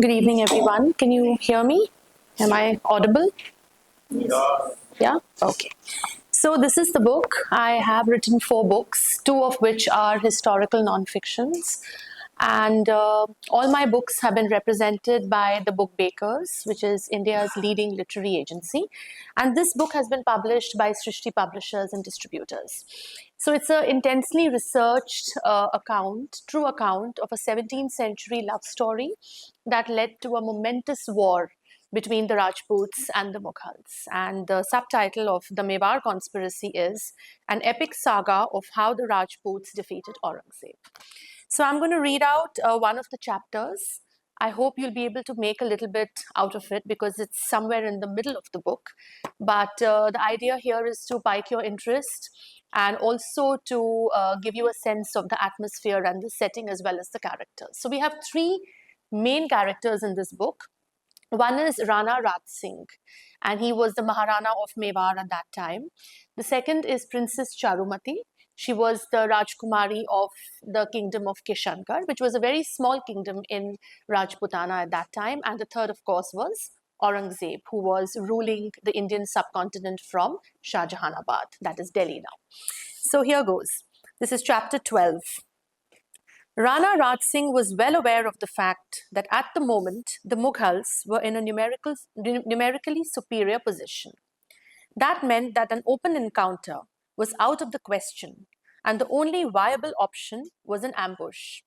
Good evening, everyone. Can you hear me? Am I audible? Yeah? Okay. So, this is the book. I have written 4 books, 2 of which are historical non-fictions. And all my books have been represented by the Book Bakers, which is India's leading literary agency. And this book has been published by Srishti Publishers and Distributors. So it's an intensely researched true account of a 17th century love story that led to a momentous war between the Rajputs and the Mughals. And the subtitle of the Mewar Conspiracy is An Epic Saga of How the Rajputs Defeated Aurangzeb. So I'm going to read out one of the chapters. I hope you'll be able to make a little bit out of it because it's somewhere in the middle of the book. But the idea here is to pique your interest and also to give you a sense of the atmosphere and the setting as well as the characters. So we have 3 main characters in this book. One is Rana Raj Singh, and he was the Maharana of Mewar at that time. The second is Princess Charumati. She was the Rajkumari of the kingdom of Kishangarh, which was a very small kingdom in Rajputana at that time. And the third, of course, was Aurangzeb, who was ruling the Indian subcontinent from Shahjahanabad, that is Delhi now. So here goes. This is chapter 12. Rana Raj Singh was well aware of the fact that at the moment the Mughals were in a numerically superior position. That meant that an open encounter was out of the question, and the only viable option was an ambush.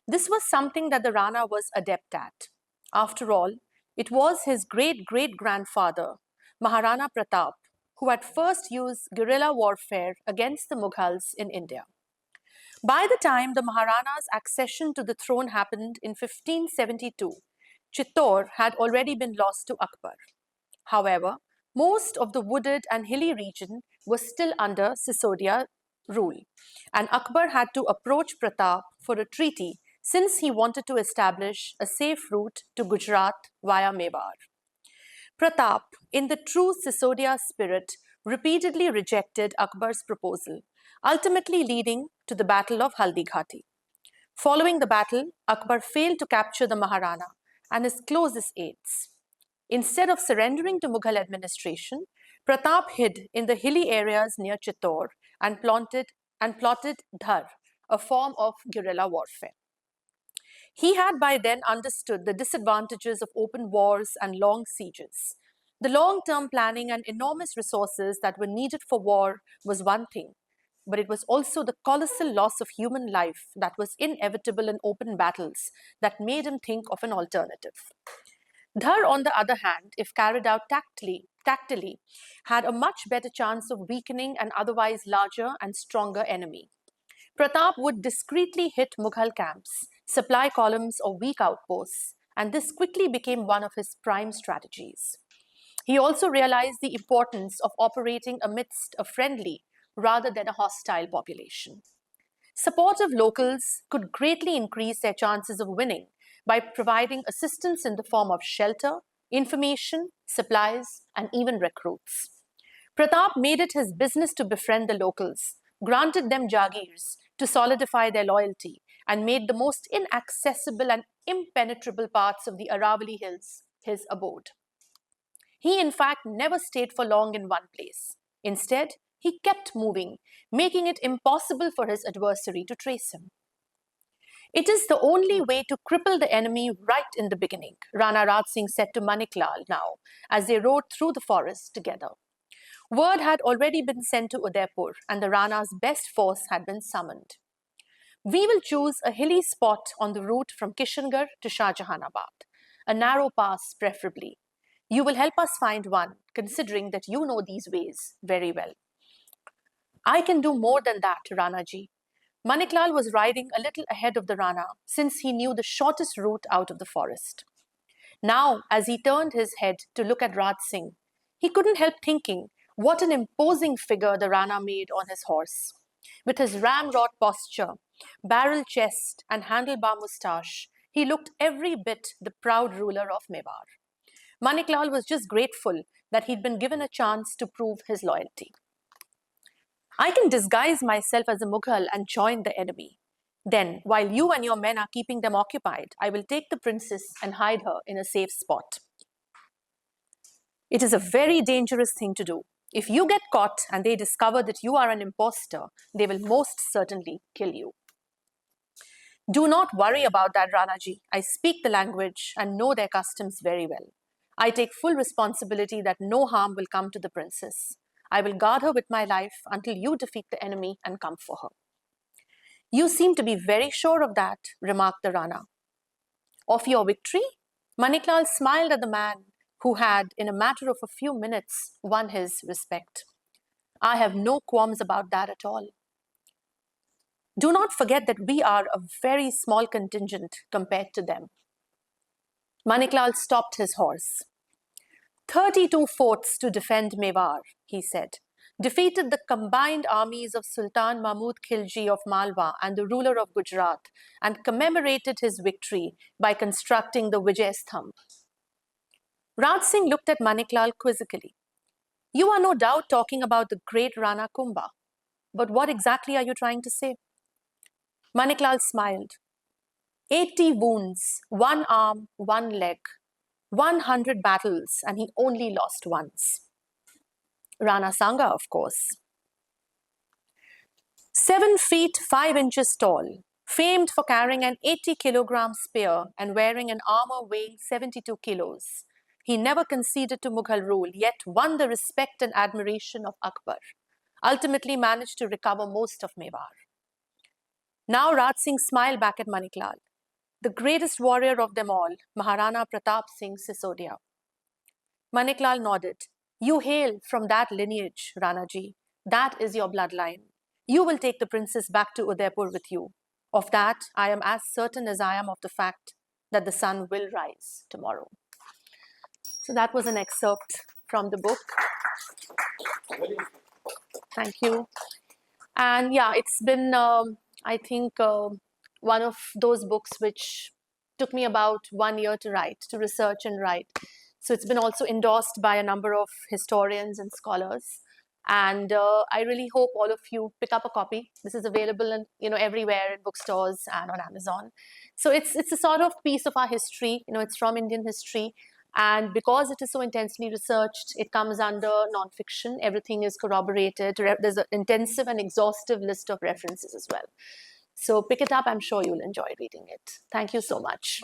This was something that the Rana was adept at. After all, it was his great-great-grandfather, Maharana Pratap, who had first used guerrilla warfare against the Mughals in India. By the time the Maharana's accession to the throne happened in 1572, Chittor had already been lost to Akbar. However, most of the wooded and hilly region was still under Sisodia rule, and Akbar had to approach Pratap for a treaty since he wanted to establish a safe route to Gujarat via Mewar. Pratap, in the true Sisodia spirit, repeatedly rejected Akbar's proposal, ultimately leading to the Battle of Haldighati. Following the battle, Akbar failed to capture the Maharana and his closest aides. Instead of surrendering to Mughal administration, Pratap hid in the hilly areas near Chittor and plotted Dhar, a form of guerrilla warfare. He had by then understood the disadvantages of open wars and long sieges. The long-term planning and enormous resources that were needed for war was one thing, but it was also the colossal loss of human life that was inevitable in open battles that made him think of an alternative. Dhar, on the other hand, if carried out tactily, had a much better chance of weakening an otherwise larger and stronger enemy. Pratap would discreetly hit Mughal camps, supply columns or weak outposts, and this quickly became one of his prime strategies. He also realized the importance of operating amidst a friendly rather than a hostile population. Supportive locals could greatly increase their chances of winning by providing assistance in the form of shelter, information, supplies, and even recruits. Pratap made it his business to befriend the locals, granted them jagirs to solidify their loyalty, and made the most inaccessible and impenetrable parts of the Aravalli Hills his abode. He, in fact, never stayed for long in one place. Instead, he kept moving, making it impossible for his adversary to trace him. It is the only way to cripple the enemy right in the beginning, Rana Raj Singh said to Maniklal now, as they rode through the forest together. Word had already been sent to Udaipur, and the Rana's best force had been summoned. We will choose a hilly spot on the route from Kishangarh to Shahjahanabad, a narrow pass preferably. You will help us find one, considering that you know these ways very well. I can do more than that, Ranaji. Maniklal was riding a little ahead of the Rana, since he knew the shortest route out of the forest. Now, as he turned his head to look at Raj Singh, he couldn't help thinking what an imposing figure the Rana made on his horse. With his ramrod posture, barrel chest, and handlebar moustache, he looked every bit the proud ruler of Mewar. Maniklal was just grateful that he'd been given a chance to prove his loyalty. I can disguise myself as a Mughal and join the enemy. Then, while you and your men are keeping them occupied, I will take the princess and hide her in a safe spot. It is a very dangerous thing to do. If you get caught and they discover that you are an impostor, they will most certainly kill you. Do not worry about that, Ranaji. I speak the language and know their customs very well. I take full responsibility that no harm will come to the princess. I will guard her with my life until you defeat the enemy and come for her. You seem to be very sure of that, remarked the Rana. Of your victory? Maniklal smiled at the man who had, in a matter of a few minutes, won his respect. I have no qualms about that at all. Do not forget that we are a very small contingent compared to them. Maniklal stopped his horse. 32 forts to defend Mewar, he said, defeated the combined armies of Sultan Mahmud Khilji of Malwa and the ruler of Gujarat, and commemorated his victory by constructing the Vijay Sthamb. Raj Singh looked at Maniklal quizzically. You are no doubt talking about the great Rana Kumbha, but what exactly are you trying to say? Maniklal smiled. 80 wounds, 1 arm, 1 leg, 100 battles, and he only lost once. Rana Sanga, of course. 7 feet 5 inches tall, famed for carrying an 80-kilogram spear and wearing an armor weighing 72 kilos. He never conceded to Mughal rule, yet won the respect and admiration of Akbar. Ultimately managed to recover most of Mewar. Now Raj Singh smiled back at Maniklal. The greatest warrior of them all, Maharana Pratap Singh Sisodia. Maniklal nodded. You hail from that lineage, Ranaji. That is your bloodline. You will take the princess back to Udaipur with you. Of that, I am as certain as I am of the fact that the sun will rise tomorrow. So that was an excerpt from the book. Thank you. And yeah, it's been, I think, one of those books which took me about 1 year to write, to research and write. So it's been also endorsed by a number of historians and scholars. And I really hope all of you pick up a copy. This is available in, everywhere in bookstores and on Amazon. So it's a sort of piece of our history. It's from Indian history. And because it is so intensely researched, it comes under nonfiction. Everything is corroborated. There's an intensive and exhaustive list of references as well. So pick it up. I'm sure you'll enjoy reading it. Thank you so much.